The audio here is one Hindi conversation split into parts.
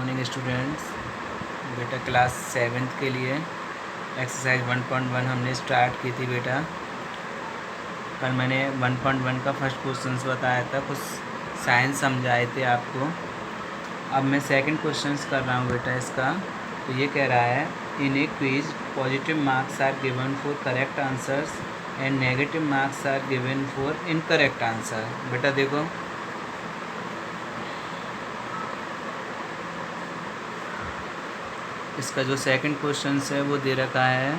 Morning students. बेटा क्लास 7th के लिए एक्सरसाइज 1.1 हमने स्टार्ट की थी बेटा। कल मैंने 1.1 का फर्स्ट क्वेश्चंस बताया था, कुछ साइंस समझाए थे आपको। अब मैं सेकंड क्वेश्चंस कर रहा हूँ बेटा इसका। तो ये कह रहा है, in a quiz positive marks are given for correct answers and negative marks are given for incorrect answer. बेटा देखो, इसका जो सेकंड क्वेश्चन है वो दे रखा है।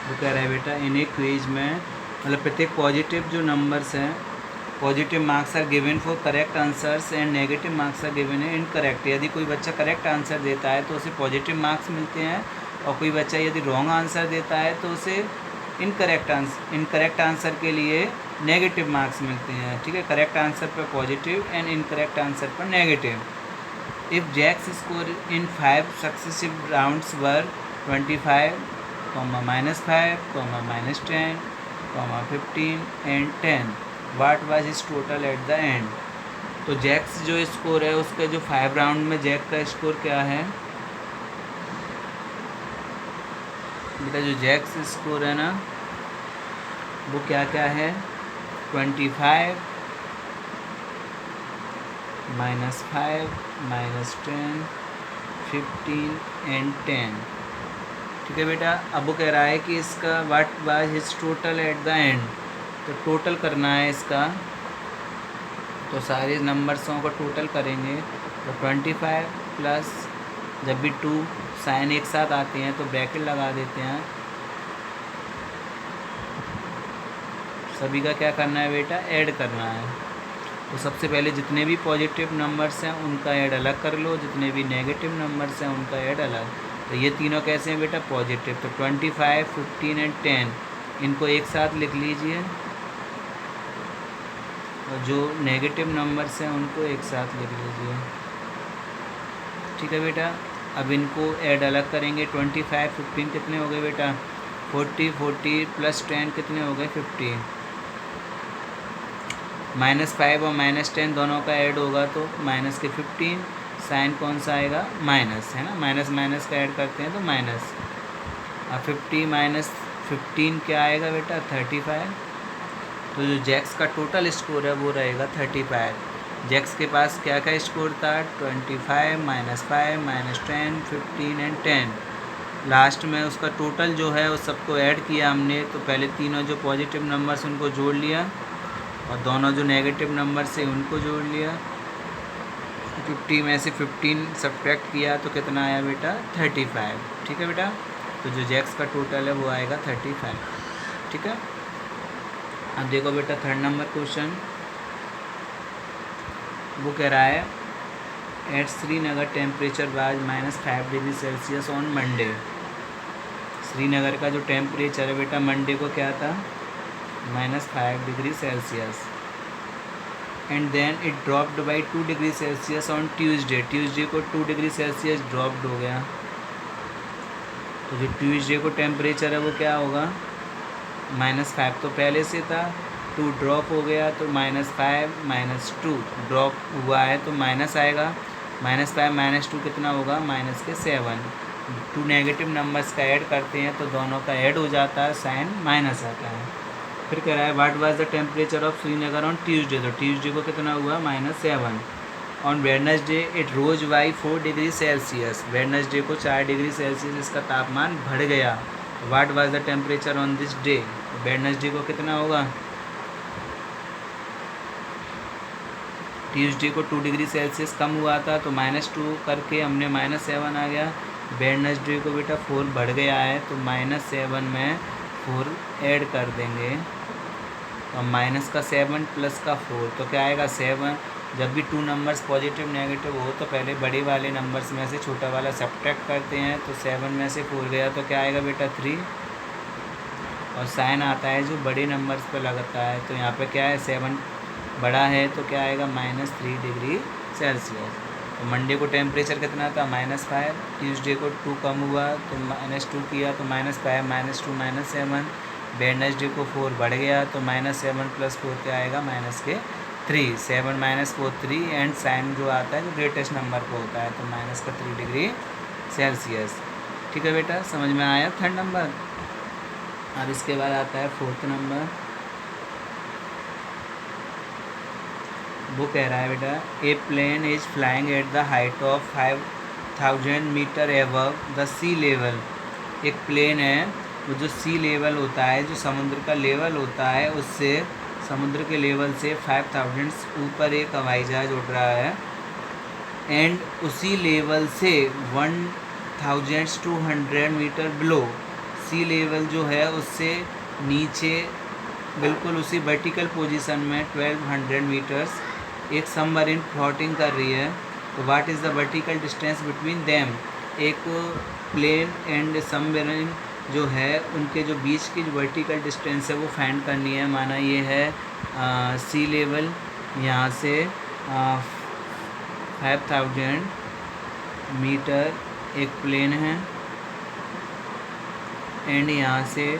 वो कह रहा है बेटा, इन एक क्विज में मतलब प्रत्येक पॉजिटिव जो नंबर्स हैं, positive marks are given for correct answers and negative marks are given है इनकरेक्ट। यदि कोई बच्चा करेक्ट आंसर देता है तो उसे पॉजिटिव मार्क्स मिलते हैं, और कोई बच्चा यदि रॉन्ग आंसर देता है तो उसे इनकरेक्ट आंसर के लिए नेगेटिव मार्क्स मिलते हैं। ठीक है, करेक्ट आंसर पर पॉजिटिव एंड इनकरेक्ट आंसर पर negative. If Jack's score in 5 successive rounds were 25, -5, -10, -15 and 10, what was his total at the end. तो जैक्स जो स्कोर है उसका जो 5 राउंड में जैक का स्कोर क्या है बेटा, जो जैक्स स्कोर है ना वो क्या क्या है, 25, -5, -10, 15 एंड 10। ठीक है बेटा। अब वो कह रहा है कि इसका what was his total at the end. तो टोटल करना है इसका, तो सारे नंबर्सों का टोटल करेंगे। तो 25 प्लस, जब भी 2 साइन एक साथ आते हैं तो ब्रैकेट लगा देते हैं। सभी का क्या करना है बेटा, ऐड करना है। तो सबसे पहले जितने भी पॉजिटिव नंबर्स हैं उनका ऐड अलग कर लो, जितने भी नेगेटिव नंबर्स हैं उनका ऐड अलग। तो ये तीनों कैसे हैं बेटा, पॉजिटिव। तो 25, 15 एंड 10 इनको एक साथ लिख लीजिए, और जो नेगेटिव नंबर्स हैं उनको एक साथ लिख लीजिए। ठीक है बेटा। अब इनको ऐड अलग करेंगे। 25, 15 कितने हो गए बेटा, 40 प्लस 10 कितने हो गए, 50। -5 और -10 दोनों का ऐड होगा तो माइनस के 15, साइन कौन सा आएगा, माइनस, है ना। माइनस माइनस का ऐड करते हैं तो माइनस। अब 50 - 15 क्या आएगा बेटा, 35। तो जो जैक्स का टोटल स्कोर है वो रहेगा 35। जैक्स के पास क्या क्या स्कोर था, 25, -5, -10, 15 एंड 10। लास्ट में उसका टोटल जो है उस सबको ऐड किया हमने। तो पहले तीनों जो पॉजिटिव नंबर्स उनको जोड़ लिया, और दोनों जो नेगेटिव नंबर से उनको जोड़ लिया। 50 में से 15 सब्ट्रैक्ट किया तो कितना आया बेटा, 35। ठीक है बेटा। तो जो जैक्स का टोटल है वो आएगा 35। ठीक है। अब देखो बेटा थर्ड नंबर क्वेश्चन। वो कह रहा है, at Srinagar temperature was -5 degree Celsius on Monday. Srinagar का जो टेम्परेचर है बेटा मंडे को क्या था, -5 degree Celsius. And then it dropped by 2 degree Celsius on Tuesday. Tuesday को 2 डिग्री सेल्सियस ड्रॉप्ड हो गया। तो जो ट्यूसडे को टेम्परेचर है वो क्या होगा, -5 तो पहले से था, 2 ड्रॉप हो गया तो -5 - 2 ड्रॉप हुआ है तो माइनस आएगा। -5 - 2 कितना होगा, -7। 2 नेगेटिव नंबर्स का ऐड करते हैं तो दोनों का ऐड हो जाता है, साइन माइनस आता है। फिर कह रहा है, what was the temperature of Srinagar on Tuesday. तो ट्यूसडे को कितना हुआ, -7। On Wednesday it rose by 4 degree Celsius. Wednesday को 4 डिग्री सेल्सियस इसका तापमान बढ़ गया। What was the temperature on this day. Wednesday को कितना होगा, ट्यूसडे को 2 डिग्री सेल्सियस कम हुआ था तो -2 करके हमने -7 आ गया। वेडनेसडे को बेटा 4 बढ़ गया है तो -7 में 4 ऐड कर देंगे। तो माइनस का 7 प्लस का 4 तो क्या आएगा, 7। जब भी 2 नंबर्स पॉजिटिव नेगेटिव हो तो पहले बड़े वाले नंबर्स में से छोटा वाला सब्ट्रैक्ट करते हैं। तो 7 में से 4 गया तो क्या आएगा बेटा, 3। और साइन आता है जो बड़े नंबर्स पर लगता है। तो यहाँ पे क्या है, 7 बड़ा है तो क्या आएगा, -3 डिग्री सेल्सियस। तो मंडे को टेम्परेचर कितना था, -5। ट्यूसडे को 2 कम हुआ तो -2 किया तो -5 - 2 -7। वेडनेसडे को 4 बढ़ गया तो -7 + 4 क्या आएगा -3। 7 - 4 3 एंड साइन जो आता है जो ग्रेटेस्ट नंबर को होता है तो -3 डिग्री सेल्सियस। ठीक है बेटा, समझ में आया 3rd नंबर। अब इसके बाद आता है 4th नंबर। वो कह रहा है बेटा a plane is flying at the height of 5000 metre above the sea level. एक प्लेन है वो जो सी लेवल होता है, जो समुद्र का लेवल होता है, उससे समुद्र के लेवल से 5000 ऊपर एक हवाई जहाज उड़ रहा है एंड उसी लेवल से 1200 मीटर बिलो, सी लेवल जो है उससे नीचे बिल्कुल उसी वर्टिकल पोजीशन में 1200 मीटर्स एक सबमरीन फ्लोटिंग कर रही है। तो what is the vertical distance between them. एक प्लेन एंड सबमरीन जो है उनके जो बीच की जो वर्टिकल डिस्टेंस है वो फाइंड करनी है। माना ये है सी लेवल, यहाँ से 5000 मीटर एक प्लेन है एंड यहाँ से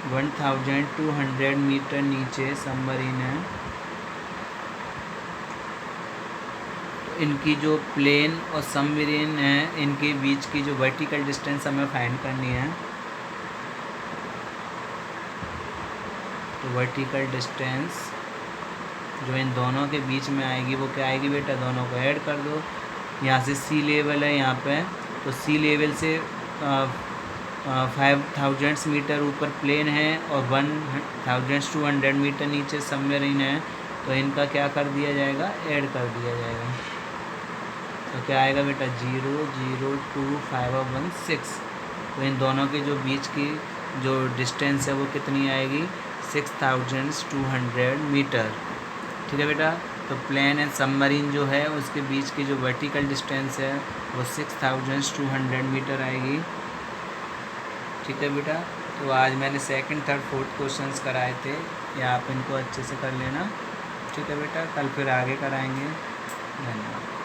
1200 मीटर नीचे सबमरीन है। तो इनकी जो प्लेन और सबमरीन है इनके बीच की जो वर्टिकल डिस्टेंस हमें फाइंड करनी है। तो वर्टिकल डिस्टेंस जो इन दोनों के बीच में आएगी वो क्या आएगी बेटा, दोनों को ऐड कर दो। यहाँ से सी लेवल है यहाँ पे, तो सी लेवल से 5000 मीटर ऊपर प्लेन है और 1200 मीटर नीचे सबमरीन है। तो इनका क्या कर दिया जाएगा, ऐड कर दिया जाएगा। तो क्या आएगा बेटा 0 0 2 5 और 1 6। तो इन दोनों के जो बीच की जो डिस्टेंस है वो कितनी आएगी 6200 मीटर। ठीक है बेटा। तो प्लेन एंड सबमरीन जो है उसके बीच की जो वर्टिकल डिस्टेंस है वो 6200 मीटर आएगी। ठीक है बेटा। तो आज मैंने 2nd, 3rd, 4th क्वेश्चंस कराए थे, या आप इनको अच्छे से कर लेना। ठीक है बेटा, कल फिर आगे कराएंगे। धन्यवाद।